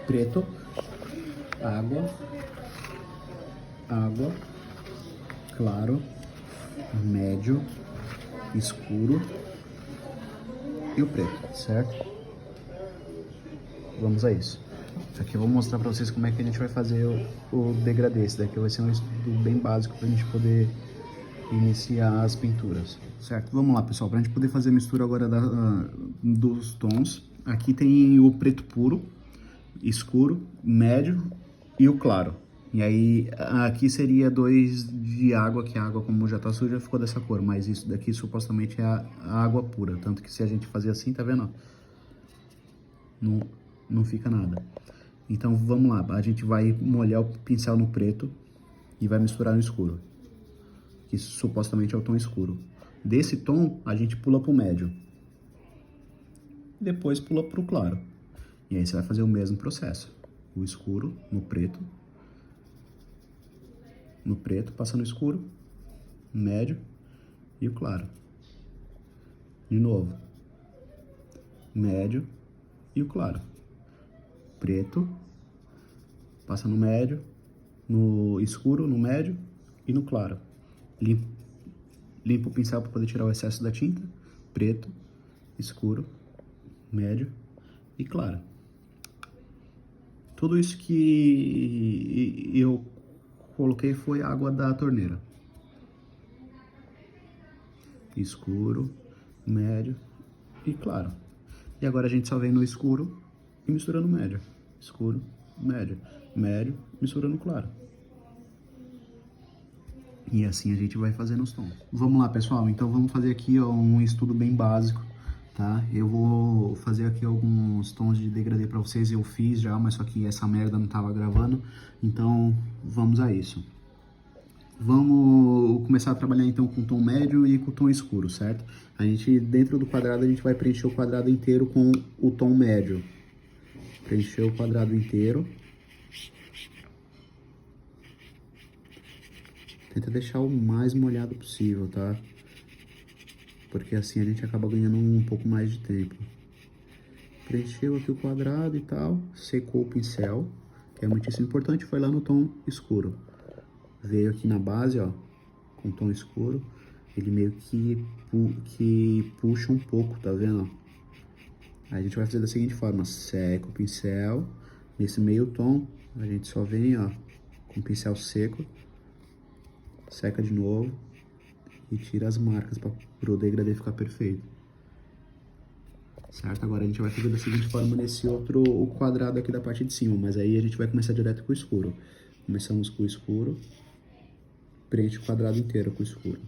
preto, água, água, claro, médio, escuro e o preto, certo? Vamos a isso. Aqui eu vou mostrar para vocês como é que a gente vai fazer o degradê. Esse daqui vai ser um estudo bem básico para a gente poder iniciar as pinturas, certo? Vamos lá, pessoal, para a gente poder fazer a mistura agora dos tons. Aqui tem o preto puro, escuro, médio e o claro. E aí, aqui seria 2 de água, que a água, como já tá suja, ficou dessa cor. Mas isso daqui supostamente é a água pura. Tanto que se a gente fazer assim, tá vendo? Não fica nada. Então, vamos lá. A gente vai molhar o pincel no preto e vai misturar no escuro. Que supostamente é o tom escuro. Desse tom, a gente pula pro médio. Depois pula pro claro. E aí você vai fazer o mesmo processo. O escuro no preto, passa no escuro, médio e o claro. De novo, médio e o claro. Preto, passa no médio, no escuro, no médio e no claro. Limpa o pincel para poder tirar o excesso da tinta. Preto, escuro, médio e claro. Tudo isso que eu coloquei foi água da torneira. Escuro, médio e claro. E agora a gente só vem no escuro e mistura no médio. Escuro, médio, médio, mistura no claro. E assim a gente vai fazendo os tons. Vamos lá, pessoal. Então vamos fazer aqui ó, um estudo bem básico, tá? Eu vou fazer aqui alguns tons de degradê pra vocês. Eu fiz já, mas só que essa merda não tava gravando. Então vamos a isso. Vamos começar a trabalhar então com o tom médio e com o tom escuro, certo? A gente, dentro do quadrado, a gente vai preencher o quadrado inteiro com o tom médio. Preencher o quadrado inteiro. Tenta deixar o mais molhado possível, tá? Porque assim a gente acaba ganhando um pouco mais de tempo. Preencheu aqui o quadrado e tal, secou o pincel, que é muitíssimo importante, foi lá no tom escuro. Veio aqui na base, ó, com tom escuro, ele meio que puxa um pouco, tá vendo? Aí a gente vai fazer da seguinte forma, seca o pincel, nesse meio tom, a gente só vem, ó, com o pincel seco, seca de novo e tira as marcas para o degradê ficar perfeito. Certo? Agora a gente vai fazer da seguinte forma nesse outro quadrado aqui da parte de cima, mas aí a gente vai começar direto com o escuro. Começamos com o escuro, preenche o quadrado inteiro com o escuro.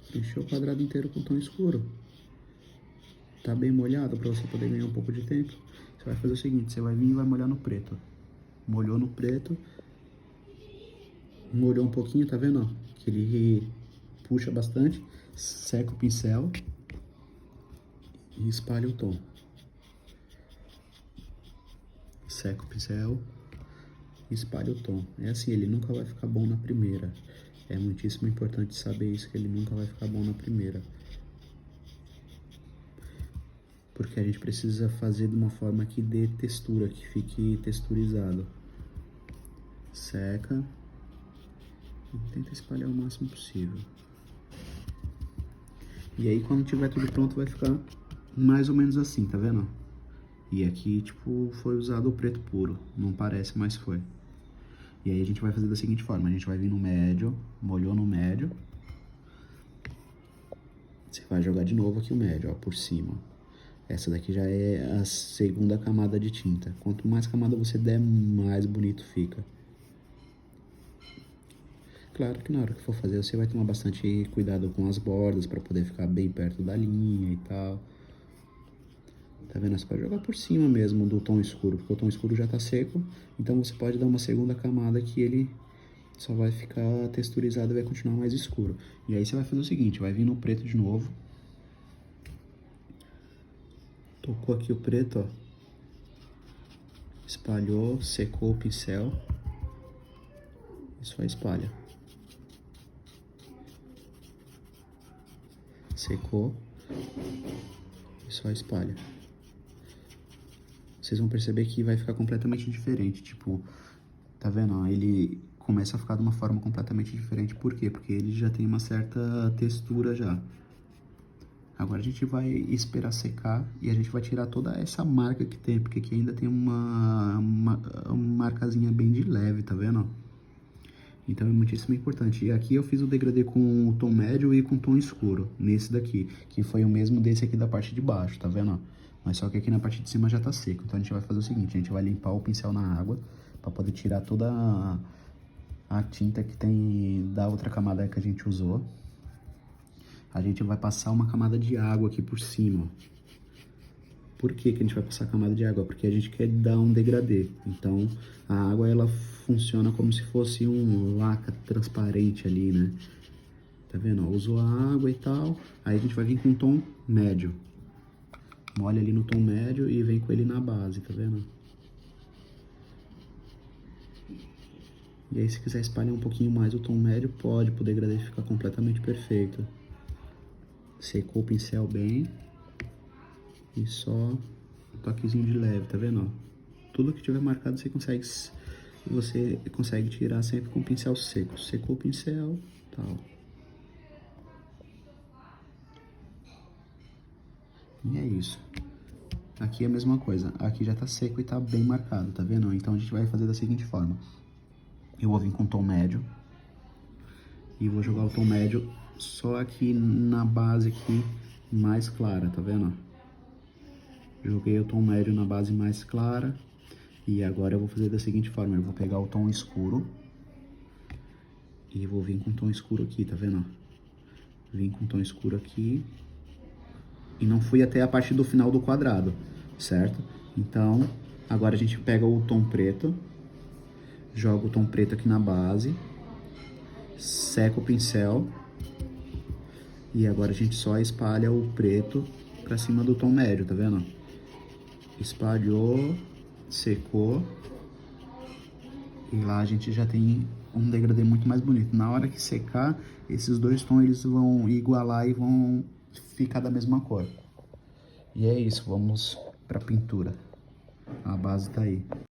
Preencheu o quadrado inteiro com tom escuro. Tá bem molhado para você poder ganhar um pouco de tempo. Você vai fazer o seguinte, você vai vir e vai molhar no preto. Molhou no preto, molhou um pouquinho, tá vendo? Ó? Que ele puxa bastante, seca o pincel e espalha o tom. Seca o pincel e espalha o tom. É assim, ele nunca vai ficar bom na primeira. É muitíssimo importante saber isso, que ele nunca vai ficar bom na primeira. Porque a gente precisa fazer de uma forma que dê textura, que fique texturizado. Seca e tenta espalhar o máximo possível. E aí quando tiver tudo pronto vai ficar mais ou menos assim, tá vendo? E aqui, tipo, foi usado o preto puro, não parece, mas foi. E aí a gente vai fazer da seguinte forma, a gente vai vir no médio, molhou no médio. Você vai jogar de novo aqui o médio, ó, por cima. Essa daqui já é a segunda camada de tinta. Quanto mais camada você der, mais bonito fica. Claro que na hora que for fazer, você vai tomar bastante cuidado com as bordas, para poder ficar bem perto da linha e tal. Tá vendo? Você pode jogar por cima mesmo do tom escuro, porque o tom escuro já tá seco. Então você pode dar uma segunda camada que ele só vai ficar texturizado e vai continuar mais escuro. E aí você vai fazer o seguinte, vai vir no preto de novo. Tocou aqui o preto, ó. Espalhou, secou o pincel. E só espalha. Secou. E só espalha. Vocês vão perceber que vai ficar completamente diferente, tipo, tá vendo? Ó, ele começa a ficar de uma forma completamente diferente. Por quê? Porque ele já tem uma certa textura já. Agora a gente vai esperar secar e a gente vai tirar toda essa marca que tem, porque aqui ainda tem uma marcazinha bem de leve, tá vendo? Então é muitíssimo importante. E aqui eu fiz o degradê com o tom médio e com o tom escuro, nesse daqui, que foi o mesmo desse aqui da parte de baixo, tá vendo? Mas só que aqui na parte de cima já tá seco. Então a gente vai fazer o seguinte, a gente vai limpar o pincel na água, pra poder tirar toda a tinta que tem da outra camada que a gente usou. A gente vai passar uma camada de água aqui por cima. Por que que a gente vai passar a camada de água? Porque a gente quer dar um degradê. Então, a água, ela funciona como se fosse um laca transparente ali, né? Tá vendo? Usou a água e tal. Aí a gente vai vir com um tom médio. Molha ali no tom médio e vem com ele na base, tá vendo? E aí, se quiser espalhar um pouquinho mais o tom médio, pode, pro degradê ficar completamente perfeito. Secou o pincel bem. E só um toquezinho de leve, tá vendo? Tudo que tiver marcado você consegue tirar sempre com o pincel seco. Secou o pincel, tal. E é isso. Aqui é a mesma coisa. Aqui já tá seco e tá bem marcado, tá vendo? Então a gente vai fazer da seguinte forma. Eu vou vir com tom médio. E vou jogar o tom médio só aqui na base aqui mais clara, tá vendo? Joguei o tom médio na base mais clara. E agora eu vou fazer da seguinte forma. Eu vou pegar o tom escuro. E vou vir com o tom escuro aqui, tá vendo? Vim com o tom escuro aqui. E não fui até a parte do final do quadrado, certo? Então, agora a gente pega o tom preto. Joga o tom preto aqui na base. Seca o pincel. E agora a gente só espalha o preto pra cima do tom médio, tá vendo? Espalhou, secou. E lá a gente já tem um degradê muito mais bonito. Na hora que secar, esses dois tons eles vão igualar e vão ficar da mesma cor. E é isso, vamos pra pintura. A base tá aí.